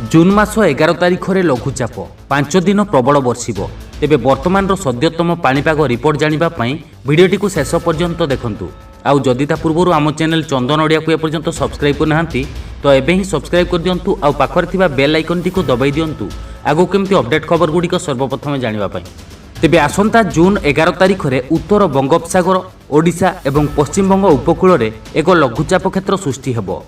जून मास 11 तारिख में लघुचाप 5 दिन प्रबल बर्षिब। तेबे वर्तमान सर्वोत्तम पाणीपाग रिपोर्ट जानापी भिडटी को शेष पर्यंत देखूँ। आउ जदि ता पूर्व आम चैनल चंदन ओडिया को एपर्यंत सब्सक्राइब करना तो एबे ही सब्सक्राइब कर दिंतु। आउ पाखरे थिबा बेल आइकन टी को दबाई दिंतु आगो केमती अपडेट खबर गुड़िक सर्वप्रथम जानापी। तेबे आसंता जून 11 तारिख में उत्तर बंगोपसागर ओडिशा एवं पश्चिमबंग उपकूल में एक लघुचाप क्षेत्र सृष्टि हेबो।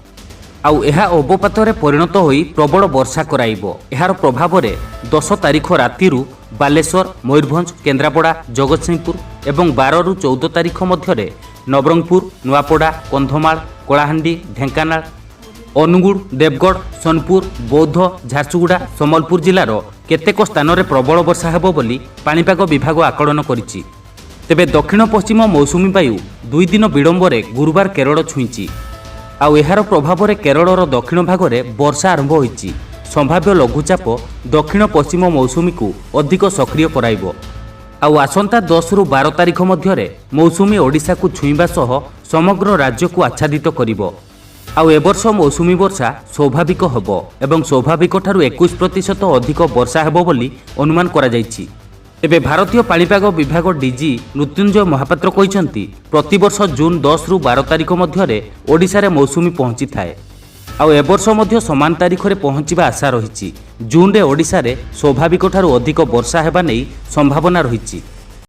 आउ एहा अवपातरे परिणत होई प्रबल वर्षा कराइबो। एहार प्रभाव में 10 तारिख रातिरु बालेश्वर, मयूरभंज, केन्द्रापड़ा, जगतसिंहपुर एवं 12 रु 14 तारिख मध्य नवरंगपुर, नुआपड़ा, कंधमाल, कलाहांडी, ढेंकानाल, अनुगुड़, देवगढ़, सोनपुर, बौद्ध, झारसुगुड़ा, सम्बलपुर जिलार केतेक स्थान में प्रबल वर्षा हेबो बोली पाणीपाग विभाग आकलन करिछि। तेबे दक्षिण पश्चिम मौसुमी वायु 2 दिन विलंबरे गुरुवार केरल छुईंची। आउ एहार प्रभाव में केरलर दक्षिण भाग में वर्षा आरंभ होईची। संभाव्य लघुचाप दक्षिण पश्चिम मौसुमी को अधिक सक्रिय कराइबो। आउ आसंता 10 रु 12 तारिख मध्य मौसुमी ओडिशा को छुईबा सह समग्र राज्य को आच्छादित करिबो। आउ एवर्ष मौसुमी वर्षा स्वाभाविक हेबो एवं स्वाभाविक ठारू 21% अधिक वर्षा हेबो बोली अनुमान करा जायछि। एबे भारतीय पाणीपाग विभाग डीजी मृत्युंजय महापात्र कहिसंती प्रतिवर्ष जून 10 रु 12 तारिख मध्य ओडिशा रे मौसुमी पहुंची थाए। आउ एवर्ष मध्य समान तारिख रे पहुंचीबा आशा रहिछि। जून रे ओडिशा रे स्वाभाविक ठारू अधिक वर्षा हेबा नै संभावना रहिछि।